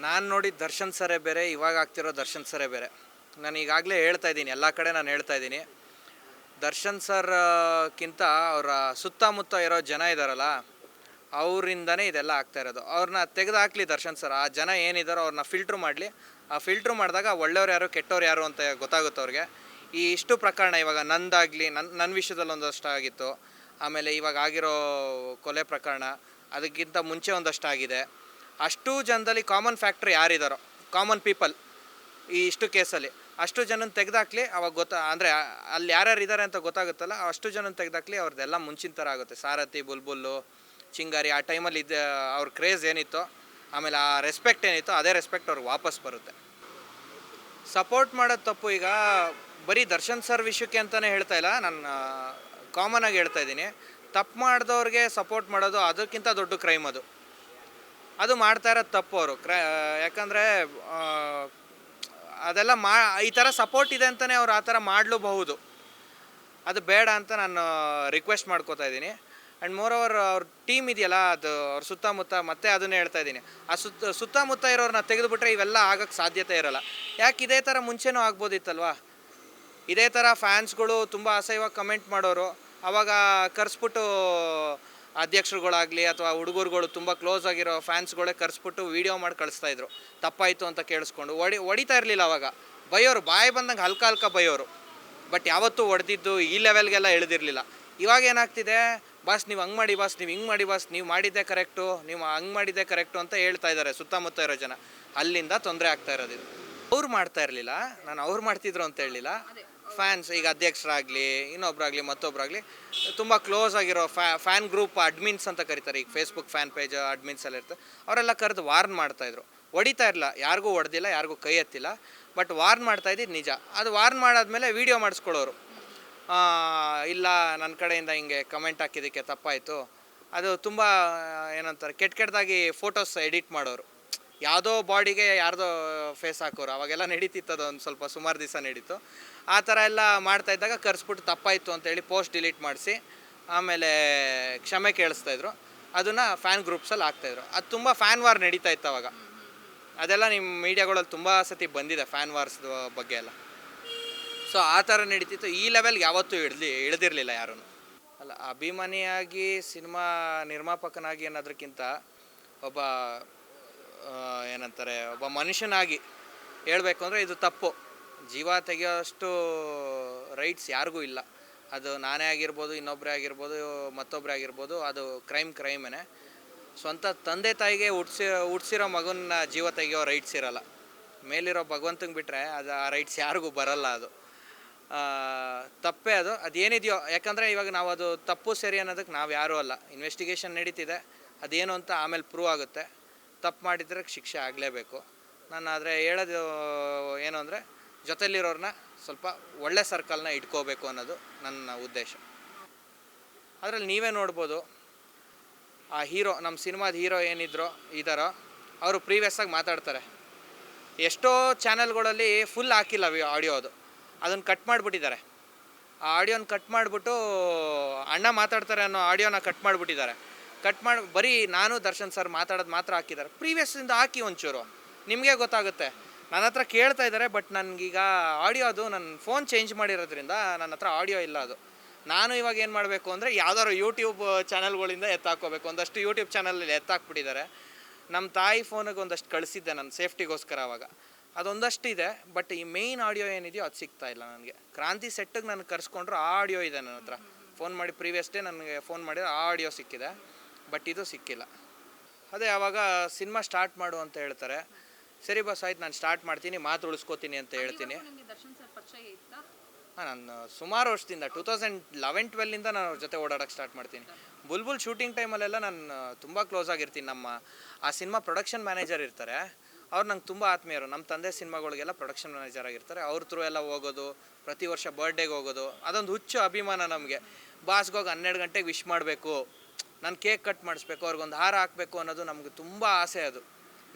ನಾನು ನೋಡಿದ ದರ್ಶನ್ ಸರೇ ಬೇರೆ, ಇವಾಗ ಆಗ್ತಿರೋ ದರ್ಶನ್ ಸರೇ ಬೇರೆ. ನಾನು ಈಗಾಗಲೇ ಹೇಳ್ತಾ ಇದ್ದೀನಿ, ಎಲ್ಲ ಕಡೆ ನಾನು ಹೇಳ್ತಾ ಇದ್ದೀನಿ. ದರ್ಶನ್ ಸರ್ಕ್ಕಿಂತ ಅವರ ಸುತ್ತಮುತ್ತ ಇರೋ ಜನ ಇದ್ದಾರಲ್ಲ, ಅವರಿಂದನೇ ಇದೆಲ್ಲ ಆಗ್ತಾ ಇರೋದು. ಅವ್ರನ್ನ ತೆಗೆದುಹಾಕ್ಲಿ ದರ್ಶನ್ ಸರ್. ಆ ಜನ ಏನಿದ್ದಾರೋ ಅವ್ರನ್ನ ಫಿಲ್ಟ್ರ್ ಮಾಡಲಿ. ಆ ಫಿಲ್ಟ್ರ್ ಮಾಡಿದಾಗ ಒಳ್ಳೆಯವ್ರು ಯಾರು ಕೆಟ್ಟವ್ರು ಯಾರು ಅಂತ ಗೊತ್ತಾಗುತ್ತೆ ಅವ್ರಿಗೆ. ಈ ಇಷ್ಟು ಪ್ರಕರಣ ಇವಾಗ ನಂದಾಗಲಿ, ನನ್ನ ವಿಷಯದಲ್ಲಿ ಒಂದಷ್ಟು ಆಗಿತ್ತು. ಆಮೇಲೆ ಇವಾಗ ಆಗಿರೋ ಕೊಲೆ ಪ್ರಕರಣ, ಅದಕ್ಕಿಂತ ಮುಂಚೆ ಒಂದಷ್ಟು ಆಗಿದೆ. ಅಷ್ಟು ಜನದಲ್ಲಿ ಕಾಮನ್ ಫ್ಯಾಕ್ಟ್ರ್ ಯಾರಿದ್ದಾರೋ, ಕಾಮನ್ ಪೀಪಲ್, ಈ ಇಷ್ಟು ಕೇಸಲ್ಲಿ ಅಷ್ಟು ಜನನ ತೆಗೆದಾಕ್ಲಿ. ಅವಾಗ ಅಂದರೆ ಅಲ್ಲಿ ಯಾರ್ಯಾರು ಇದ್ದಾರೆ ಅಂತ ಗೊತ್ತಾಗುತ್ತಲ್ಲ, ಅಷ್ಟು ಜನನ ತೆಗೆದಾಕ್ಲಿ. ಅವ್ರದ್ದೆಲ್ಲ ಮುಂಚಿನ ಥರ ಆಗುತ್ತೆ. ಸಾರಥಿ, ಬುಲ್ಬುಲ್ಲು, ಚಿಂಗಾರಿ, ಆ ಟೈಮಲ್ಲಿ ಅವ್ರ ಕ್ರೇಜ್ ಏನಿತ್ತೋ, ಆಮೇಲೆ ಆ ರೆಸ್ಪೆಕ್ಟ್ ಏನಿತ್ತೋ, ಅದೇ ರೆಸ್ಪೆಕ್ಟ್ ಅವ್ರಿಗೆ ವಾಪಸ್ ಬರುತ್ತೆ. ಸಪೋರ್ಟ್ ಮಾಡೋದು ತಪ್ಪು. ಈಗ ಬರೀ ದರ್ಶನ್ ಸರ್ ವಿಷಯಕ್ಕೆ ಅಂತಲೇ ಹೇಳ್ತಾ ಇಲ್ಲ, ನಾನು ಕಾಮನಾಗಿ ಹೇಳ್ತಾ ಇದ್ದೀನಿ. ತಪ್ಪು ಮಾಡಿದವ್ರಿಗೆ ಸಪೋರ್ಟ್ ಮಾಡೋದು ಅದಕ್ಕಿಂತ ದೊಡ್ಡ ಕ್ರೈಮ್ ಅದು ಮಾಡ್ತಾ ಇರೋದು ತಪ್ಪು ಅವರು. ಯಾಕಂದರೆ ಅದೆಲ್ಲ ಈ ಥರ ಸಪೋರ್ಟ್ ಇದೆ ಅಂತಲೇ ಅವ್ರು ಆ ಥರ ಮಾಡಲೂಬಹುದು. ಅದು ಬೇಡ ಅಂತ ನಾನು ರಿಕ್ವೆಸ್ಟ್ ಮಾಡ್ಕೋತಾ ಇದ್ದೀನಿ. ಆ್ಯಂಡ್ ಮೋರ್ ಓವರ್ ಅವ್ರ ಟೀಮ್ ಇದೆಯಲ್ಲ, ಅದು ಅವ್ರ ಸುತ್ತಮುತ್ತ, ಮತ್ತೆ ಅದನ್ನೇ ಹೇಳ್ತಾ ಇದ್ದೀನಿ, ಆ ಸುತ್ತಮುತ್ತ ಇರೋರನ್ನ ತೆಗೆದುಬಿಟ್ರೆ ಇವೆಲ್ಲ ಆಗೋಕ್ಕೆ ಸಾಧ್ಯತೆ ಇರೋಲ್ಲ. ಯಾಕೆ ಇದೇ ಥರ ಮುಂಚೆನೂ ಆಗ್ಬೋದಿತ್ತಲ್ವ. ಇದೇ ಥರ ಫ್ಯಾನ್ಸ್ಗಳು ತುಂಬ ಅಸಹ್ಯವಾಗಿ ಕಮೆಂಟ್ ಮಾಡೋರು, ಆವಾಗ ಕರೆಸ್ಬಿಟ್ಟು ಅಧ್ಯಕ್ಷರುಗಳಾಗಲಿ ಅಥವಾ ಹುಡುಗರುಗಳು ತುಂಬ ಕ್ಲೋಸ್ ಆಗಿರೋ ಫ್ಯಾನ್ಸ್ಗಳೇ ಕರೆಸ್ಬಿಟ್ಟು ವೀಡಿಯೋ ಮಾಡಿ ಕಳಿಸ್ತಾಯಿದ್ರು. ತಪ್ಪಾಯಿತು ಅಂತ ಕೇಳಿಸ್ಕೊಂಡು ಹೊಡಿತಾ ಇರಲಿಲ್ಲ. ಅವಾಗ ಬೈಯೋರು, ಬಾಯಿ ಬಂದಂಗೆ ಹಲ್ಕ ಬೈಯೋರು. ಬಟ್ ಯಾವತ್ತೂ ಹೊಡೆದಿದ್ದು ಈ ಲೆವೆಲ್ಗೆಲ್ಲ ಇಳಿದಿರಲಿಲ್ಲ. ಇವಾಗ ಏನಾಗ್ತಿದೆ, ಬಾಸ್ ನೀವು ಹಂಗೆ ಮಾಡಿ, ಬಾಸ್ ನೀವು ಹಿಂಗೆ ಮಾಡಿ, ಬಾಸ್ ನೀವು ಮಾಡಿದ್ದೆ ಕರೆಕ್ಟು, ನೀವು ಹಂಗೆ ಮಾಡಿದ್ದೆ ಕರೆಕ್ಟು ಅಂತ ಹೇಳ್ತಾ ಇದ್ದಾರೆ ಸುತ್ತಮುತ್ತ ಇರೋ ಜನ. ಅಲ್ಲಿಂದ ತೊಂದರೆ ಆಗ್ತಾ ಇರೋದು. ಅವ್ರು ಮಾಡ್ತಾ ಇರಲಿಲ್ಲ, ನಾನು ಅವ್ರು ಮಾಡ್ತಿದ್ರು ಅಂತ ಹೇಳಲಿಲ್ಲ. ಫ್ಯಾನ್ಸ್, ಈಗ ಅಧ್ಯಕ್ಷರಾಗಲಿ, ಇನ್ನೊಬ್ಬರಾಗಲಿ, ಮತ್ತೊಬ್ಬರಾಗಲಿ, ತುಂಬ ಕ್ಲೋಸ್ ಆಗಿರೋ ಫ್ಯಾನ್ ಗ್ರೂಪ್ ಅಡ್ಮಿನ್ಸ್ ಅಂತ ಕರೀತಾರೆ. ಈಗ ಫೇಸ್ಬುಕ್ ಫ್ಯಾನ್ ಪೇಜ್ ಅಡ್ಮಿನ್ಸ್ ಎಲ್ಲ ಇರ್ತದೆ, ಅವರೆಲ್ಲ ಕರೆದು ವಾರ್ನ್ ಮಾಡ್ತಾಯಿದ್ರು. ಹೊಡಿತಾ ಇರಲಿಲ್ಲ, ಯಾರಿಗೂ ಹೊಡೆದಿಲ್ಲ, ಯಾರಿಗೂ ಕೈ ಎತ್ತಿಲ್ಲ, ಬಟ್ ವಾರ್ನ್ ಮಾಡ್ತಾಯಿದ್ದು ನಿಜ. ಅದು ವಾರ್ನ್ ಮಾಡಾದ್ಮೇಲೆ ವೀಡಿಯೋ ಮಾಡಿಸ್ಕೊಳ್ಳೋರು, ಇಲ್ಲ ನನ್ನ ಕಡೆಯಿಂದ ಹಿಂಗೆ ಕಮೆಂಟ್ ಹಾಕಿದ್ದಕ್ಕೆ ತಪ್ಪಾಯಿತು. ಅದು ತುಂಬ ಏನಂತಾರೆ, ಕೆಟ್ಟದಾಗಿ ಫೋಟೋಸ್ ಎಡಿಟ್ ಮಾಡೋರು, ಯಾವುದೋ ಬಾಡಿಗೆ ಯಾರ್ದೋ ಫೇಸ್ ಹಾಕೋರು. ಅವಾಗೆಲ್ಲ ನಡೀತಿತ್ತು, ಒಂದು ಸ್ವಲ್ಪ ಸುಮಾರು ದಿವಸ ನಡೀತು. ಆ ಥರ ಎಲ್ಲ ಮಾಡ್ತಾಯಿದ್ದಾಗ ಕರೆಸ್ಬಿಟ್ಟು ತಪ್ಪಾಯಿತು ಅಂತೇಳಿ ಪೋಸ್ಟ್ ಡಿಲೀಟ್ ಮಾಡಿಸಿ ಆಮೇಲೆ ಕ್ಷಮೆ ಕೇಳಿಸ್ತಾಯಿದ್ರು. ಅದನ್ನು ಫ್ಯಾನ್ ಗ್ರೂಪ್ಸಲ್ಲಿ ಹಾಕ್ತಾಯಿದ್ರು. ಅದು ತುಂಬ ಫ್ಯಾನ್ ವಾರ್ ನಡೀತಾ ಇತ್ತು ಅವಾಗ. ಅದೆಲ್ಲ ನಿಮ್ಮ ಮೀಡಿಯಾಗಳಲ್ಲಿ ತುಂಬ ಸತಿ ಬಂದಿದೆ, ಫ್ಯಾನ್ ವಾರ್ಸ್ ಬಗ್ಗೆ ಎಲ್ಲ. ಸೊ ಆ ಥರ ನಡೀತಿತ್ತು. ಈ ಲೆವೆಲ್ಗೆ ಯಾವತ್ತೂ ಇಳಿದಿರಲಿಲ್ಲ ಯಾರೂ. ಅಲ್ಲ, ಅಭಿಮಾನಿಯಾಗಿ, ಸಿನಿಮಾ ನಿರ್ಮಾಪಕನಾಗಿ ಅನ್ನೋದಕ್ಕಿಂತ ಒಬ್ಬ ಏನಂತಾರೆ, ಒಬ್ಬ ಮನುಷ್ಯನಾಗಿ ಹೇಳಬೇಕು ಅಂದರೆ ಇದು ತಪ್ಪು. ಜೀವ ತೆಗೆಯೋಷ್ಟು ರೈಟ್ಸ್ ಯಾರಿಗೂ ಇಲ್ಲ. ಅದು ನಾನೇ ಆಗಿರ್ಬೋದು, ಇನ್ನೊಬ್ಬರೇ ಆಗಿರ್ಬೋದು, ಮತ್ತೊಬ್ಬರೇ ಆಗಿರ್ಬೋದು, ಅದು ಕ್ರೈಮೇ. ಸ್ವಂತ ತಂದೆ ತಾಯಿಗೆ ಹುಟ್ಸಿರೋ ಮಗನ ಜೀವ ತೆಗೆಯೋ ರೈಟ್ಸ್ ಇರೋಲ್ಲ. ಮೇಲಿರೋ ಭಗವಂತಂಗೆ ಬಿಟ್ಟರೆ ಅದು ಆ ರೈಟ್ಸ್ ಯಾರಿಗೂ ಬರೋಲ್ಲ. ಅದು ತಪ್ಪೇ. ಅದೇನಿದೆಯೋ, ಯಾಕಂದರೆ ಇವಾಗ ನಾವು ಅದು ತಪ್ಪು ಸರಿ ಅನ್ನೋದಕ್ಕೆ ನಾವು ಯಾರೂ ಅಲ್ಲ. ಇನ್ವೆಸ್ಟಿಗೇಷನ್ ನಡೀತಿದೆ, ಅದೇನು ಅಂತ ಆಮೇಲೆ ಪ್ರೂವ್ ಆಗುತ್ತೆ. ತಪ್ಪು ಮಾಡಿದರೆ ಶಿಕ್ಷೆ ಆಗಲೇಬೇಕು. ನಾನು ಆದರೆ ಹೇಳೋದು ಏನು ಅಂದರೆ, ಜೊತೆಲಿರೋರನ್ನ ಸ್ವಲ್ಪ ಒಳ್ಳೆ ಸರ್ಕಲ್ನ ಇಟ್ಕೋಬೇಕು ಅನ್ನೋದು ನನ್ನ ಉದ್ದೇಶ. ಅದರಲ್ಲಿ ನೀವೇ ನೋಡ್ಬೋದು, ಆ ಹೀರೋ, ನಮ್ಮ ಸಿನಿಮಾದ ಹೀರೋ ಇದ್ದಾರೋ ಅವರು ಪ್ರೀವಿಯಸ್ಸಾಗಿ ಮಾತಾಡ್ತಾರೆ. ಎಷ್ಟೋ ಚಾನೆಲ್ಗಳಲ್ಲಿ ಫುಲ್ ಹಾಕಿಲ್ಲ ಆಡಿಯೋ, ಅದನ್ನು ಕಟ್ ಮಾಡಿಬಿಟ್ಟಿದ್ದಾರೆ. ಆ ಆಡಿಯೋನ ಕಟ್ ಮಾಡಿಬಿಟ್ಟು ಅಣ್ಣ ಮಾತಾಡ್ತಾರೆ ಅನ್ನೋ ಆಡಿಯೋನ ಕಟ್ ಮಾಡಿಬಿಟ್ಟಿದ್ದಾರೆ. ಕಟ್ ಮಾಡಿ ಬರೀ ನಾನು ದರ್ಶನ್ ಸರ್ ಮಾತಾಡೋದು ಮಾತ್ರ ಹಾಕಿದ್ದಾರೆ. ಪ್ರೀವಿಯಸ್ಸಿಂದ ಹಾಕಿ ಒಂಚೂರು, ನಿಮಗೆ ಗೊತ್ತಾಗುತ್ತೆ. ನನ್ನ ಹತ್ರ ಕೇಳ್ತಾ ಇದ್ದಾರೆ, ಬಟ್ ನನಗೀಗ ಆಡಿಯೋ ನನ್ನ ಫೋನ್ ಚೇಂಜ್ ಮಾಡಿರೋದ್ರಿಂದ ನನ್ನ ಹತ್ರ ಆಡಿಯೋ ಇಲ್ಲ. ನಾನು ಇವಾಗ ಏನು ಮಾಡಬೇಕು ಅಂದರೆ, ಯಾವ್ದಾದ್ರು ಯೂಟ್ಯೂಬ್ ಚಾನಲ್ಗಳಿಂದ ಎತ್ತಾಕೋಬೇಕು. ಒಂದಷ್ಟು ಯೂಟ್ಯೂಬ್ ಚಾನಲಲ್ಲಿ ಎತ್ತಾಕ್ಬಿಟ್ಟಿದ್ದಾರೆ. ನಮ್ಮ ತಾಯಿ ಫೋನಿಗೆ ಒಂದಷ್ಟು ಕಳಿಸಿದ್ದೆ ನಾನು ಸೇಫ್ಟಿಗೋಸ್ಕರ. ಅವಾಗ ಅದೊಂದಷ್ಟು ಇದೆ, ಬಟ್ ಈ ಮೇಯ್ನ್ ಆಡಿಯೋ ಏನಿದೆಯೋ ಅದು ಸಿಗ್ತಾ ಇಲ್ಲ ನನಗೆ. ಕ್ರಾಂತಿ ಸೆಟ್ಟಿಗೆ ನಾನು ಕರೆಸ್ಕೊಂಡ್ರು ಆ ಆಡಿಯೋ ಇದೆ ನನ್ನ ಹತ್ರ. ಫೋನ್ ಮಾಡಿ ಪ್ರೀವಿಯಸ್ ಡೇ ನನಗೆ ಫೋನ್ ಮಾಡಿದ್ರೆ ಆ ಆಡಿಯೋ ಸಿಕ್ಕಿದೆ, ಬಟ್ ಇದು ಸಿಕ್ಕಿಲ್ಲ. ಅದೇ ಆವಾಗ ಸಿನಿಮಾ ಸ್ಟಾರ್ಟ್ ಮಾಡು ಅಂತ ಹೇಳ್ತಾರೆ. ಸರಿ ಬಸ್ ಆಯ್ತು, ನಾನು ಸ್ಟಾರ್ಟ್ ಮಾಡ್ತೀನಿ, ಮಾತು ಉಳಿಸ್ಕೋತೀನಿ ಅಂತ ಹೇಳ್ತೀನಿ. ನಾನು ಸುಮಾರು ವರ್ಷದಿಂದ 2011-12 ನಾನು ಅವ್ರ ಜೊತೆ ಓಡಾಡೋಕ್ಕೆ ಸ್ಟಾರ್ಟ್ ಮಾಡ್ತೀನಿ. ಬುಲ್ಬುಲ್ ಶೂಟಿಂಗ್ ಟೈಮಲ್ಲೆಲ್ಲ ನಾನು ತುಂಬ ಕ್ಲೋಸ್ ಆಗಿರ್ತೀನಿ. ನಮ್ಮ ಆ ಸಿನಿಮಾ ಪ್ರೊಡಕ್ಷನ್ ಮ್ಯಾನೇಜರ್ ಇರ್ತಾರೆ, ಅವ್ರು ನಂಗೆ ತುಂಬ ಆತ್ಮೀಯರು. ನಮ್ಮ ತಂದೆ ಸಿನಿಮಾಗಳಿಗೆಲ್ಲ ಪ್ರೊಡಕ್ಷನ್ ಮ್ಯಾನೇಜರ್ ಆಗಿರ್ತಾರೆ. ಅವ್ರ ಥ್ರೂ ಎಲ್ಲ ಹೋಗೋದು, ಪ್ರತಿ ವರ್ಷ ಬರ್ಡೇಗೆ ಹೋಗೋದು, ಅದೊಂದು ಹುಚ್ಚು ಅಭಿಮಾನ ನಮಗೆ. ಬಾಸ್ಗೆ ಹೋಗಿ 12 ಗಂಟೆಗೆ ವಿಶ್ ಮಾಡಬೇಕು, ನಾನು ಕೇಕ್ ಕಟ್ ಮಾಡಿಸ್ಬೇಕು, ಅವ್ರಿಗೊಂದು ಹಾರ ಹಾಕಬೇಕು ಅನ್ನೋದು ನಮಗೆ ತುಂಬ ಆಸೆ. ಅದು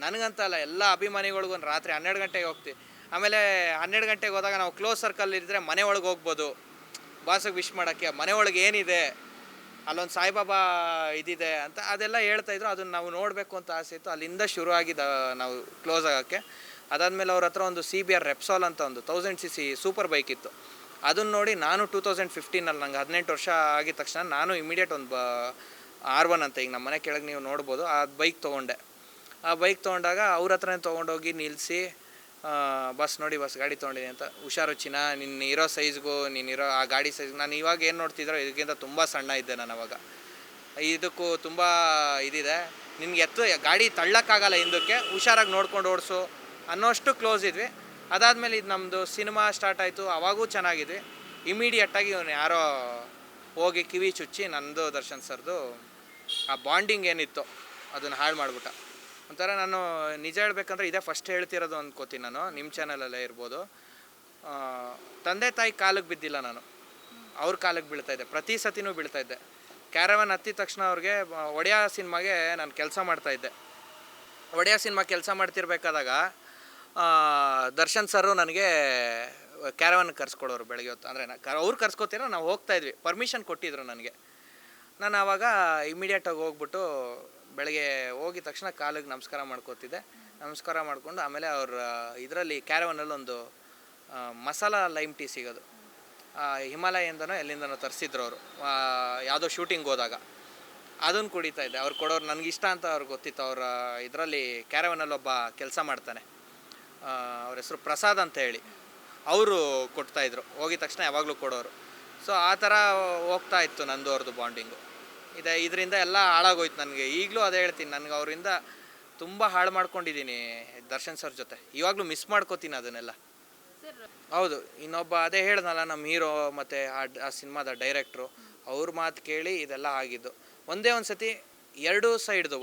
ನನಗಂತ ಅಲ್ಲ, ಎಲ್ಲ ಅಭಿಮಾನಿಗಳಿಗೂ ರಾತ್ರಿ 12 ಗಂಟೆಗೆ ಹೋಗ್ತೀವಿ. ಆಮೇಲೆ 12 ಗಂಟೆಗೆ ಹೋದಾಗ ನಾವು ಕ್ಲೋಸ್ ಸರ್ಕಲ್ ಇದ್ದರೆ ಮನೆ ಒಳಗೆ ಹೋಗ್ಬೋದು ಬಾಸಿಗೆ ವಿಶ್ ಮಾಡೋಕ್ಕೆ. ಮನೆ ಒಳಗೆ ಏನಿದೆ ಅಲ್ಲೊಂದು ಸಾಯಿಬಾಬಾ ಇದಿದೆ ಅಂತ ಅದೆಲ್ಲ ಹೇಳ್ತಾಯಿದ್ರು. ಅದನ್ನು ನಾವು ನೋಡಬೇಕು ಅಂತ ಆಸೆ ಇತ್ತು. ಅಲ್ಲಿಂದ ಶುರು ಆಗಿದ್ದು ನಾವು ಕ್ಲೋಸ್ ಆಗೋಕ್ಕೆ. ಅದಾದಮೇಲೆ ಅವ್ರ ಹತ್ರ ಒಂದು CBR ರೆಪ್ಸಾಲ್ ಅಂತ ಒಂದು 1000cc ಸೂಪರ್ ಬೈಕ್ ಇತ್ತು. ಅದನ್ನು ನೋಡಿ ನಾನು 2015 ನಂಗೆ 18 ವರ್ಷ ಆಗಿದ ತಕ್ಷಣ ನಾನು ಇಮಿಡಿಯೇಟ್ ಒಂದು R1 ಅಂತ ಈಗ ನಮ್ಮ ಮನೆ ಕೆಳಗೆ ನೀವು ನೋಡ್ಬೋದು, ಆ ಬೈಕ್ ತೊಗೊಂಡೆ. ಆ ಬೈಕ್ ತೊಗೊಂಡಾಗ ಅವ್ರ ಹತ್ರನೇ ತೊಗೊಂಡೋಗಿ ನಿಲ್ಲಿಸಿ, ಬಸ್ ನೋಡಿ ಬಸ್ ಗಾಡಿ ತೊಗೊಂಡಿದ್ದೀನಿ ಅಂತ, ಹುಷಾರು ಚಿನ್ನ, ನಿನ್ನ ಇರೋ ಸೈಜ್ಗೂ ನೀನಿರೋ ಆ ಗಾಡಿ ಸೈಜ್ಗೂ, ನಾನು ಇವಾಗ ಏನು ನೋಡ್ತಿದ್ರೋ ಇದಕ್ಕಿಂತ ತುಂಬ ಸಣ್ಣ ಇದ್ದೆ ನಾನು ಅವಾಗ, ಇದಕ್ಕೂ ತುಂಬ ಇದಿದೆ, ನಿನ್ಗೆ ಗಾಡಿ ತಳ್ಳಕ್ಕಾಗಲ್ಲ ಹಿಂದಕ್ಕೆ, ಹುಷಾರಾಗಿ ನೋಡ್ಕೊಂಡು ಓಡಿಸು ಅನ್ನೋಷ್ಟು ಕ್ಲೋಸ್ ಇದ್ವಿ. ಅದಾದಮೇಲೆ ಇದು ನಮ್ಮದು ಸಿನಿಮಾ ಸ್ಟಾರ್ಟ್ ಆಯಿತು, ಅವಾಗೂ ಚೆನ್ನಾಗಿದ್ವಿ. ಇಮಿಡಿಯೇಟಾಗಿ ಇವನು ಯಾರೋ ಹೋಗಿ ಕಿವಿ ಚುಚ್ಚಿ ನಂದು ದರ್ಶನ್ ಸರ್ದು ಆ ಬಾಂಡಿಂಗ್ ಏನಿತ್ತು ಅದನ್ನು ಹಾಳು ಮಾಡಿಬಿಟ್ಟ. ಒಂಥರ ನಾನು ನಿಜ ಹೇಳ್ಬೇಕಂದ್ರೆ ಇದೇ ಫಸ್ಟ್ ಹೇಳ್ತಿರೋದು ಅಂದ್ಕೋತೀನಿ ನಾನು, ನಿಮ್ಮ ಚಾನಲಲ್ಲೇ ಇರ್ಬೋದು. ತಂದೆ ತಾಯಿ ಕಾಲಿಗೆ ಬಿದ್ದಿಲ್ಲ ನಾನು, ಅವ್ರ ಕಾಲಿಗೆ ಬೀಳ್ತಾಯಿದ್ದೆ, ಪ್ರತಿ ಸತಿನೂ ಬೀಳ್ತಾಯಿದ್ದೆ. ಕ್ಯಾರವನ್ ಹತ್ತಿದ ತಕ್ಷಣ ಅವ್ರಿಗೆ ಒಡೆಯ ಸಿನಿಮಾಗೆ ನಾನು ಕೆಲಸ ಮಾಡ್ತಾಯಿದ್ದೆ. ಒಡೆಯ ಸಿನಿಮಾ ಕೆಲಸ ಮಾಡ್ತಿರ್ಬೇಕಾದಾಗ ದರ್ಶನ್ ಸರು ನನಗೆ ಕ್ಯಾರವನ್ ಕರ್ಸ್ಕೊಡೋರು ಬೆಳಗ್ಗೆ ಹೊತ್ತು. ಅಂದರೆ ಅವ್ರು ಕರ್ಸ್ಕೊತಿರೋ ನಾವು ಹೋಗ್ತಾಯಿದ್ವಿ, ಪರ್ಮಿಷನ್ ಕೊಟ್ಟಿದ್ರು ನನಗೆ. ನಾನು ಆವಾಗ ಇಮಿಡಿಯೇಟಾಗಿ ಹೋಗ್ಬಿಟ್ಟು ಬೆಳಗ್ಗೆ ಹೋಗಿದ ತಕ್ಷಣ ಕಾಲಿಗೆ ನಮಸ್ಕಾರ ಮಾಡ್ಕೋತಿದ್ದೆ. ನಮಸ್ಕಾರ ಮಾಡಿಕೊಂಡು ಆಮೇಲೆ ಅವ್ರ ಇದರಲ್ಲಿ ಕ್ಯಾರವನಲ್ಲೊಂದು ಮಸಾಲ ಲೈಮ್ ಟೀ ಸಿಗೋದು, ಹಿಮಾಲಯದಿಂದನೋ ಎಲ್ಲಿಂದನೋ ತರಿಸಿದ್ರು ಅವರು, ಯಾವುದೋ ಶೂಟಿಂಗ್ ಹೋದಾಗ ಅದನ್ನು ಕುಡಿತಾ ಇದ್ದೆ. ಅವ್ರು ಕೊಡೋರು ನನಗಿಷ್ಟ ಅಂತ ಅವ್ರಿಗೆ ಗೊತ್ತಿತ್ತು. ಅವರ ಇದರಲ್ಲಿ ಕ್ಯಾರವನಲ್ಲಿ ಒಬ್ಬ ಕೆಲಸ ಮಾಡ್ತಾನೆ, ಅವ್ರ ಹೆಸರು ಪ್ರಸಾದ್ ಅಂತ ಹೇಳಿ, ಅವರು ಕೊಡ್ತಾಯಿದ್ರು, ಹೋಗಿದ ತಕ್ಷಣ ಯಾವಾಗಲೂ ಕೊಡೋರು. ಸೊ ಆ ಥರ ಹೋಗ್ತಾ ಇತ್ತು ನಂದು ಅವ್ರದ್ದು ಬಾಂಡಿಂಗು. ಇದರಿಂದ ಎಲ್ಲ ಹಾಳಾಗೋಯ್ತು ನನಗೆ. ಈಗಲೂ ಅದೇ ಹೇಳ್ತೀನಿ, ನನಗೆ ಅವರಿಂದ ತುಂಬ ಹಾಳು ಮಾಡ್ಕೊಂಡಿದ್ದೀನಿ ದರ್ಶನ್ ಸರ್ ಜೊತೆ. ಇವಾಗಲೂ ಮಿಸ್ ಮಾಡ್ಕೋತೀನಿ ಅದನ್ನೆಲ್ಲ. ಹೌದು, ಇನ್ನೊಬ್ಬ ಅದೇ ಹೇಳ್ದಲ್ಲ ನಮ್ಮ ಹೀರೋ ಮತ್ತು ಆ ಸಿನಿಮಾದ ಡೈರೆಕ್ಟ್ರು, ಅವ್ರ ಮಾತು ಕೇಳಿ ಇದೆಲ್ಲ ಆಗಿದ್ದು. ಒಂದೇ ಒಂದು ಸತಿ 2 ಸೈಡ್ದು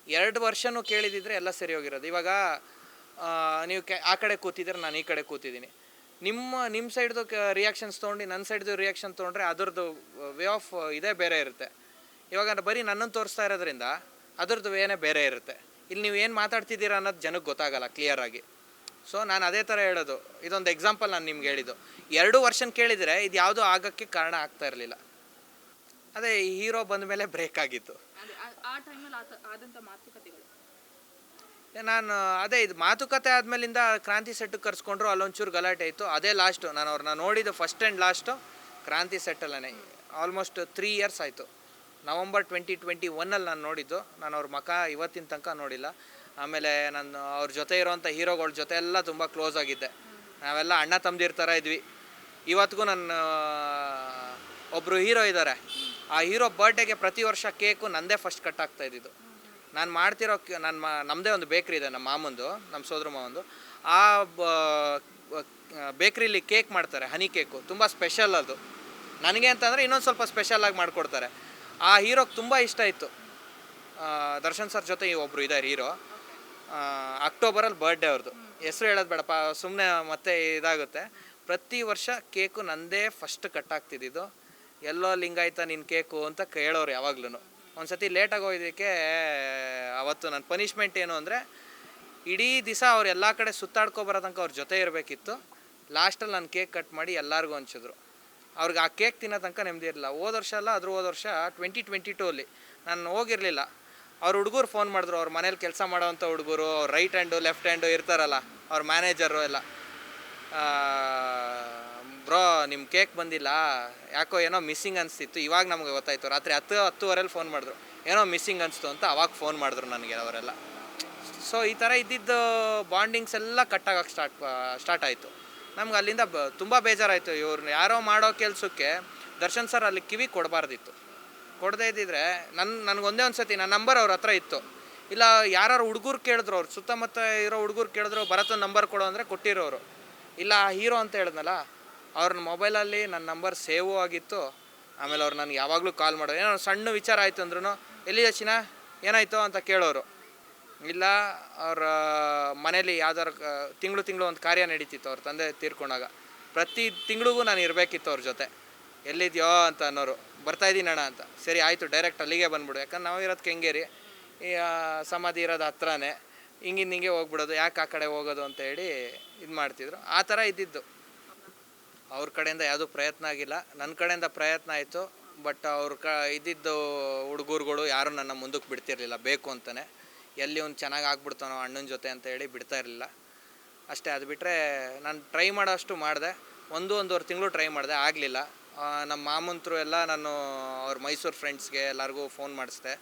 ಎರಡು ವರ್ಷನೂ ಕೇಳಿದಿದ್ರೆ ಎಲ್ಲ ಸರಿ ಹೋಗಿರೋದು. ಇವಾಗ ನೀವು ಆ ಕಡೆ ಕೂತಿದ್ರೆ ನಾನು ಈ ಕಡೆ ಕೂತಿದ್ದೀನಿ, ನಿಮ್ಮ ಸೈಡ್ದು ರಿಯಾಕ್ಷನ್ಸ್ ತೊಗೊಂಡು ನನ್ನ ಸೈಡ್ದು ರಿಯಾಕ್ಷನ್ ತೊಗೊಂಡ್ರೆ ಅದರದ್ದು ವೇ ಆಫ್ ಇದೇ ಬೇರೆ ಇರುತ್ತೆ. ಇವಾಗ ಬರೀ ನನ್ನನ್ನು ತೋರಿಸ್ತಾ ಇರೋದ್ರಿಂದ ಅದರದ್ದು ವೇನೇ ಬೇರೆ ಇರುತ್ತೆ. ಇಲ್ಲಿ ನೀವು ಏನು ಮಾತಾಡ್ತಿದ್ದೀರಾ ಅನ್ನೋದು ಜನಕ್ಕೆ ಗೊತ್ತಾಗಲ್ಲ ಕ್ಲಿಯರಾಗಿ. ಸೊ ನಾನು ಅದೇ ಥರ ಹೇಳೋದು, ಇದೊಂದು ಎಕ್ಸಾಂಪಲ್ ನಾನು ನಿಮ್ಗೆ ಹೇಳಿದ್ದು. 2 ವರ್ಷ ಕೇಳಿದರೆ ಇದು ಯಾವುದೂ ಆಗೋಕ್ಕೆ ಕಾರಣ ಆಗ್ತಾ ಇರಲಿಲ್ಲ. ಅದೇ ಹೀರೋ ಬಂದ ಮೇಲೆ ಬ್ರೇಕ್ ಆಗಿತ್ತು. ನಾನು ಅದೇ ಇದು ಮಾತುಕತೆ ಆದಮೇಲಿಂದ ಕ್ರಾಂತಿ ಸೆಟ್ಟಿಗೆ ಕರ್ಸ್ಕೊಂಡ್ರು, ಅಲ್ಲೊಂಚೂರು ಗಲಾಟೆ ಇತ್ತು. ಅದೇ ಲಾಸ್ಟು ನಾನು ಅವ್ರನ್ನ ನೋಡಿದ್ದು ಫಸ್ಟ್ ಆ್ಯಂಡ್ ಲಾಸ್ಟು ಕ್ರಾಂತಿ ಸೆಟ್ಟಲ್ಲೇ. ಆಲ್ಮೋಸ್ಟ್ 3 ಇಯರ್ಸ್ ಆಯಿತು. ನವಂಬರ್ 2021 ನಾನು ನೋಡಿದ್ದು. ನಾನು ಅವ್ರ ಮುಖ ಇವತ್ತಿನ ತನಕ ನೋಡಿಲ್ಲ. ಆಮೇಲೆ ನಾನು ಅವ್ರ ಜೊತೆ ಇರೋವಂಥ ಹೀರೋಗಳ ಜೊತೆ ಎಲ್ಲ ತುಂಬ ಕ್ಲೋಸ್ ಆಗಿದ್ದೆ. ನಾವೆಲ್ಲ ಅಣ್ಣ ತಮ್ಮದಿರ ಥರ ಇದ್ವಿ. ಇವತ್ತಿಗೂ ನನ್ನ ಒಬ್ಬರು ಹೀರೋ ಇದ್ದಾರೆ, ಆ ಹೀರೋ ಬರ್ಡೇಗೆ ಪ್ರತಿ ವರ್ಷ ಕೇಕು ನಂದೇ ಫಸ್ಟ್ ಕಟ್ ಆಗ್ತಾ ಇದ್ದಿದ್ದು. ನಾನು ಮಾಡ್ತಿರೋ ನಮ್ಮದೇ ಒಂದು ಬೇಕ್ರಿ ಇದೆ, ನಮ್ಮ ಮಾಮಂದು, ನಮ್ಮ ಸೋದರ ಮಾವಂದು. ಆ ಬೇಕ್ರಿಲಿ ಕೇಕ್ ಮಾಡ್ತಾರೆ, ಹನಿ ಕೇಕು, ತುಂಬ ಸ್ಪೆಷಲ್ ಅದು. ನನಗೆ ಅಂತಂದರೆ ಇನ್ನೊಂದು ಸ್ವಲ್ಪ ಸ್ಪೆಷಲಾಗಿ ಮಾಡಿಕೊಡ್ತಾರೆ. ಆ ಹೀರೋಗೆ ತುಂಬ ಇಷ್ಟ ಇತ್ತು. ದರ್ಶನ್ ಸರ್ ಜೊತೆ ಒಬ್ಬರು ಇದ್ದಾರೆ ಹೀರೋ, ಅಕ್ಟೋಬರಲ್ಲಿ ಬರ್ಡೇ ಅವ್ರದ್ದು. ಹೆಸರು ಹೇಳೋದು ಬೇಡಪ್ಪ, ಸುಮ್ಮನೆ ಮತ್ತೆ ಇದಾಗುತ್ತೆ. ಪ್ರತಿ ವರ್ಷ ಕೇಕು ನಂದೇ ಫಸ್ಟ್ ಕಟ್ ಆಗ್ತಿದ್ದಿದ್ದು. ಎಲ್ಲೋ ಲಿಂಗಾಯ್ತ ನಿನ್ನ ಕೇಕು ಅಂತ ಕೇಳೋರು ಯಾವಾಗ್ಲೂ. ಒಂದು ಸತಿ ಲೇಟಾಗಿ ಹೋಗಿದ್ದಕ್ಕೆ ಅವತ್ತು ನನ್ನ ಪನಿಷ್ಮೆಂಟ್ ಏನು ಅಂದರೆ, ಇಡೀ ದಿವಸ ಅವ್ರು ಎಲ್ಲ ಕಡೆ ಸುತ್ತಾಡ್ಕೊಬರೋ ತನಕ ಅವ್ರ ಜೊತೆ ಇರಬೇಕಿತ್ತು. ಲಾಸ್ಟಲ್ಲಿ ನಾನು ಕೇಕ್ ಕಟ್ ಮಾಡಿ ಎಲ್ಲರಿಗೂ ಹಂಚಿದ್ರು. ಅವ್ರಿಗೆ ಆ ಕೇಕ್ ತಿನ್ನೋ ತನಕ ನೆಮ್ಮದಿ ಇರಲಿಲ್ಲ. ಹೋದ ವರ್ಷ ಅಲ್ಲ, ಹೋದ ವರ್ಷ 2022 ನಾನು ಹೋಗಿರಲಿಲ್ಲ. ಅವ್ರ ಹುಡುಗರು ಫೋನ್ ಮಾಡಿದ್ರು, ಅವ್ರ ಮನೇಲಿ ಕೆಲಸ ಮಾಡೋವಂಥ ಹುಡುಗರು, ಅವ್ರ ರೈಟ್ ಹ್ಯಾಂಡು ಲೆಫ್ಟ್ ಹ್ಯಾಂಡು ಇರ್ತಾರಲ್ಲ, ಅವ್ರ ಮ್ಯಾನೇಜರು ಎಲ್ಲ, ಬ್ರೋ ನಿಮ್ಮ ಕೇಕ್ ಬಂದಿಲ್ಲ, ಯಾಕೋ ಏನೋ ಮಿಸ್ಸಿಂಗ್ ಅನಿಸ್ತಿತ್ತು, ಇವಾಗ ನಮಗೆ ಗೊತ್ತಾಯಿತು. ರಾತ್ರಿ 10-10:30 ಫೋನ್ ಮಾಡಿದ್ರು, ಏನೋ ಮಿಸ್ಸಿಂಗ್ ಅನಿಸ್ತು ಅಂತ. ಅವಾಗ ಫೋನ್ ಮಾಡಿದ್ರು ನನಗೆ ಅವರೆಲ್ಲ. ಸೊ ಈ ಥರ ಇದ್ದಿದ್ದು ಬಾಂಡಿಂಗ್ಸ್ ಎಲ್ಲ ಕಟ್ಟಾಗಕ್ಕೆ ಸ್ಟಾರ್ಟ್ ಆಯಿತು. ನಮ್ಗೆ ಅಲ್ಲಿಂದ ತುಂಬ ಬೇಜಾರಾಯಿತು. ಇವ್ರನ್ನ ಯಾರೋ ಮಾಡೋ ಕೆಲಸಕ್ಕೆ ದರ್ಶನ್ ಸರ್ ಅಲ್ಲಿ ಕಿವಿ ಕೊಡಬಾರ್ದಿತ್ತು. ಕೊಡದೇ ಇದ್ದಿದ್ರೆ ನನಗೊಂದೇ ಒಂದು ಸತಿ ನನ್ನ ನಂಬರ್ ಅವ್ರ ಹತ್ರ ಇತ್ತು. ಇಲ್ಲ ಯಾರು ಹುಡುಗರು ಕೇಳಿದ್ರು, ಅವ್ರು ಸುತ್ತಮುತ್ತ ಇರೋ ಹುಡುಗರು ಕೇಳಿದ್ರು, ಭರತನ ನಂಬರ್ ಕೊಡೋ ಅಂದರೆ ಕೊಟ್ಟಿರೋರು. ಇಲ್ಲ ಹೀರೋ ಅಂತ ಹೇಳಿದ್ನಲ್ಲ, ಅವ್ರನ್ನ ಮೊಬೈಲಲ್ಲಿ ನನ್ನ ನಂಬರ್ ಸೇವೂ ಆಗಿತ್ತು. ಆಮೇಲೆ ಅವ್ರು ನನಗೆ ಯಾವಾಗಲೂ ಕಾಲ್ ಮಾಡೋರು. ಏನೋ ಸಣ್ಣ ವಿಚಾರ ಆಯಿತು ಅಂದ್ರೂ, ಎಲ್ಲಿದೆ ಚಿನ್ನ, ಏನಾಯಿತು ಅಂತ ಕೇಳೋರು. ಇಲ್ಲ ಅವ್ರ ಮನೇಲಿ ಯಾವ್ದಾರು ತಿಂಗಳು ಒಂದು ಕಾರ್ಯ ನಡೀತಿತ್ತು, ಅವ್ರ ತಂದೆ ತೀರ್ಕೊಂಡಾಗ ಪ್ರತಿ ತಿಂಗಳಿಗೂ ನಾನು ಇರಬೇಕಿತ್ತು ಅವ್ರ ಜೊತೆ. ಎಲ್ಲಿದೆಯೋ ಅಂತ ಅನ್ನೋರು. ಬರ್ತಾಯಿದ್ದೀನಿ ಅಣ್ಣ ಅಂತ. ಸರಿ ಆಯಿತು, ಡೈರೆಕ್ಟ್ ಅಲ್ಲಿಗೆ ಬಂದ್ಬಿಡು, ಯಾಕಂದ್ರೆ ನಾವು ಇರೋದು ಕೆಂಗೇರಿ, ಈ ಸಮಾಧಿ ಇರೋದು ಹತ್ರನೇ, ಹಿಂಗೆ ಹೋಗ್ಬಿಡೋದು, ಯಾಕೆ ಆ ಕಡೆ ಹೋಗೋದು ಅಂತ ಹೇಳಿ ಇದು ಮಾಡ್ತಿದ್ರು. ಆ ಥರ ಇದ್ದಿದ್ದು. ಅವ್ರ ಕಡೆಯಿಂದ ಯಾವುದೂ ಪ್ರಯತ್ನ ಆಗಿಲ್ಲ, ನನ್ನ ಕಡೆಯಿಂದ ಪ್ರಯತ್ನ ಆಯಿತು. ಬಟ್ ಅವ್ರು ಇದ್ದಿದ್ದು ಹುಡುಗರುಗಳು ಯಾರೂ ನನ್ನ ಮುಂದಕ್ಕೆ ಬಿಡ್ತಿರ್ಲಿಲ್ಲ ಬೇಕು ಅಂತಲೇ. ಎಲ್ಲಿ ಒಂದು ಚೆನ್ನಾಗಿ ಆಗ್ಬಿಡ್ತಾನೋ ಅಣ್ಣನ ಜೊತೆ ಅಂತ ಹೇಳಿ ಬಿಡ್ತಾ ಇರಲಿಲ್ಲ ಅಷ್ಟೇ. ಅದು ಬಿಟ್ಟರೆ ನಾನು ಟ್ರೈ ಮಾಡೋಷ್ಟು ಮಾಡಿದೆ, ಒಂದೂವರೆ ತಿಂಗಳು ಟ್ರೈ ಮಾಡಿದೆ, ಆಗಲಿಲ್ಲ. ನಮ್ಮ ಮಾಮಂತರು ಎಲ್ಲ ನಾನು ಅವ್ರ ಮೈಸೂರು ಫ್ರೆಂಡ್ಸ್ಗೆ ಎಲ್ಲರಿಗೂ ಫೋನ್ ಮಾಡಿಸ್ದೆ,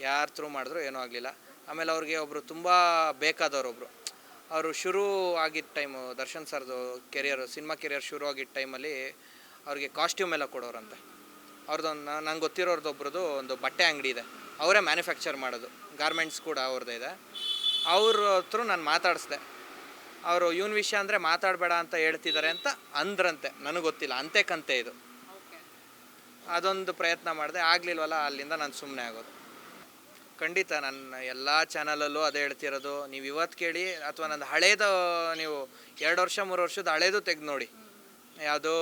ಯಾರ ಥ್ರೂ ಮಾಡಿದ್ರು ಏನೂ ಆಗಲಿಲ್ಲ. ಆಮೇಲೆ ಅವ್ರಿಗೆ ಒಬ್ಬರು ತುಂಬ ಬೇಕಾದವರೊಬ್ಬರು, ಅವರು ಶುರು ಆಗಿದ್ದ ಟೈಮು ದರ್ಶನ್ ಸರ್ದು ಕೆರಿಯರು, ಸಿನಿಮಾ ಕೆರಿಯರ್ ಶುರು ಆಗಿದ್ದ ಟೈಮಲ್ಲಿ ಅವ್ರಿಗೆ ಕಾಸ್ಟ್ಯೂಮ್ ಎಲ್ಲ ಕೊಡೋರಂತೆ. ಅವ್ರದ್ದೊಂದು ನಂಗೆ ಗೊತ್ತಿರೋರ್ದೊಬ್ರದ್ದು ಒಂದು ಬಟ್ಟೆ ಅಂಗಡಿ ಇದೆ, ಅವರೇ ಮ್ಯಾನುಫ್ಯಾಕ್ಚರ್ ಮಾಡೋದು, ಗಾರ್ಮೆಂಟ್ಸ್ ಕೂಡ ಅವ್ರದ್ದೇ ಇದೆ. ಅವ್ರ ಹತ್ರ ನಾನು ಮಾತಾಡಿಸ್ದೆ. ಅವರು ಇವನ್ ವಿಷಯ ಅಂದರೆ ಮಾತಾಡಬೇಡ ಅಂತ ಹೇಳ್ತಿದ್ದಾರೆ ಅಂತ ಅಂದ್ರಂತೆ, ನನಗೆ ಗೊತ್ತಿಲ್ಲ, ಅಂತೆ ಕಂತೆ ಇದು. ಅದೊಂದು ಪ್ರಯತ್ನ ಮಾಡಿದೆ, ಆಗಲಿಲ್ವಲ್ಲ, ಅಲ್ಲಿಂದ ನಾನು ಸುಮ್ಮನೆ ಆಗೋದು. ಖಂಡಿತ ನನ್ನ ಎಲ್ಲ ಚಾನಲಲ್ಲೂ ಅದೇ ಹೇಳ್ತಿರೋದು, ನೀವು ಇವತ್ತು ಕೇಳಿ ಅಥವಾ ನಂದು ಹಳೇದು ನೀವು 2 ವರ್ಷ 3 ವರ್ಷದ ಹಳೇದು ತೆಗೆದು ನೋಡಿ, ಯಾವುದೋ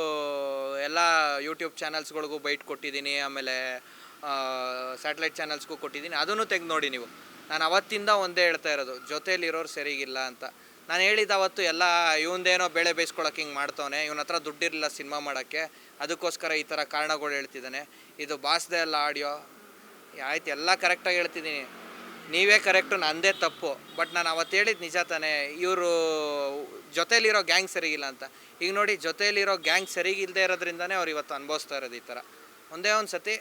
ಎಲ್ಲ ಯೂಟ್ಯೂಬ್ ಚಾನಲ್ಸ್ಗಳಿಗೂ ಬೈಟ್ ಕೊಟ್ಟಿದ್ದೀನಿ, ಆಮೇಲೆ ಸ್ಯಾಟಲೈಟ್ ಚಾನಲ್ಸ್ಗೂ ಕೊಟ್ಟಿದ್ದೀನಿ, ಅದನ್ನು ತೆಗೆದು ನೋಡಿ ನೀವು. ನಾನು ಅವತ್ತಿಂದ ಒಂದೇ ಹೇಳ್ತಾ ಇರೋದು, ಜೊತೇಲಿರೋರು ಸರಿಗಿಲ್ಲ ಅಂತ. ನಾನು ಹೇಳಿದ್ದು ಅವತ್ತು ಎಲ್ಲ ಇವಂದೇನೋ ಬೇಳೆ ಬೇಯಿಸ್ಕೊಳಕ್ಕೆ ಹಿಂಗೆ ಮಾಡ್ತವನೆ, ಇವನ ಹತ್ರ ದುಡ್ಡಿರಲಿಲ್ಲ ಸಿನಿಮಾ ಮಾಡೋಕ್ಕೆ, ಅದಕ್ಕೋಸ್ಕರ ಈ ಥರ ಕಾರಣಗಳು ಹೇಳ್ತಿದ್ದಾನೆ, ಇದು ಬಾಸ್ದೆ ಎಲ್ಲ ಆಡಿಯೋ ಆಯ್ತು, ಎಲ್ಲ ಕರೆಕ್ಟಾಗಿ ಹೇಳ್ತಿದ್ದೀನಿ, ನೀವೇ ಕರೆಕ್ಟು, ನಂದೇ ತಪ್ಪು. ಬಟ್ ನಾನು ಅವತ್ತು ಹೇಳಿದ್ದು ನಿಜ ತಾನೇ, ಇವರು ಜೊತೇಲಿರೋ ಗ್ಯಾಂಗ್ ಸರಿಗಿಲ್ಲ ಅಂತ. ಈಗ ನೋಡಿ, ಜೊತೇಲಿರೋ ಗ್ಯಾಂಗ್ ಸರಿಗಿಲ್ಲದೆ ಇರೋದ್ರಿಂದನೇ ಅವ್ರು ಇವತ್ತು ಅನುಭವಿಸ್ತಾ ಇರೋದು ಈ ಥರ. ಒಂದೇ ಒಂದು ಸತಿ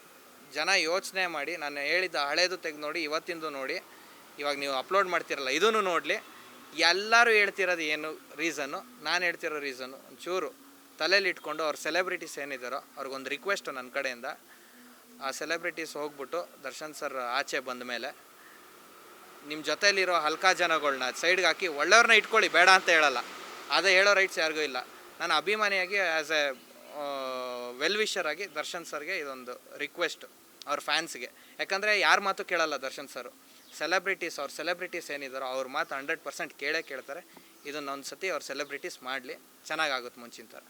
ಜನ ಯೋಚನೆ ಮಾಡಿ, ನಾನು ಹೇಳಿದ್ದ ಹಳೇದು ತೆಗೆದು ನೋಡಿ, ಇವತ್ತಿಂದು ನೋಡಿ, ಇವಾಗ ನೀವು ಅಪ್ಲೋಡ್ ಮಾಡ್ತಿರಲ್ಲ ಇದನ್ನು ನೋಡಲಿ. ಎಲ್ಲರೂ ಹೇಳ್ತಿರೋದು ಏನು ರೀಸನ್ನು, ನಾನು ಹೇಳ್ತಿರೋ ರೀಸನ್ನು ಒಂಚೂರು ತಲೆಯಲ್ಲಿ ಇಟ್ಕೊಂಡು ಅವ್ರ ಸೆಲೆಬ್ರಿಟೀಸ್ ಏನಿದ್ದಾರೋ ಅವ್ರಿಗೊಂದು ರಿಕ್ವೆಸ್ಟು ನನ್ನ ಕಡೆಯಿಂದ, ಆ ಸೆಲೆಬ್ರಿಟೀಸ್ ಹೋಗ್ಬಿಟ್ಟು ದರ್ಶನ್ ಸರ್ ಆಚೆ ಬಂದ ಮೇಲೆ ನಿಮ್ಮ ಜೊತೆಯಲ್ಲಿರೋ ಹಲ್ಕಾ ಜನಗಳನ್ನ ಸೈಡ್ಗೆ ಹಾಕಿ ಒಳ್ಳೆಯವ್ರನ್ನ ಇಟ್ಕೊಳ್ಳಿ, ಬೇಡ ಅಂತ ಹೇಳಲ್ಲ, ಅದೇ ಹೇಳೋ ರೈಟ್ಸ್ ಯಾರಿಗೂ ಇಲ್ಲ. ನಾನು ಅಭಿಮಾನಿಯಾಗಿ ಆ್ಯಸ್ ಎ ವೆಲ್ ವಿಷರ್ ಆಗಿ ದರ್ಶನ್ ಸರ್ಗೆ ಇದೊಂದು ರಿಕ್ವೆಸ್ಟ್ ಅವ್ರ ಫ್ಯಾನ್ಸ್ಗೆ. ಯಾಕಂದರೆ ಯಾರ ಮಾತು ಕೇಳಲ್ಲ ದರ್ಶನ್ ಸರು, ಅವ್ರ ಸೆಲೆಬ್ರಿಟೀಸ್ ಏನಿದ್ದಾರೋ ಅವ್ರ ಮಾತು 100% ಕೇಳ್ತಾರೆ. ಇದನ್ನೊಂದು ಸತಿ ಅವ್ರ ಸೆಲೆಬ್ರಿಟೀಸ್ ಮಾಡಲಿ, ಚೆನ್ನಾಗಾಗುತ್ತೆ ಮುಂಚಿನ ಥರ.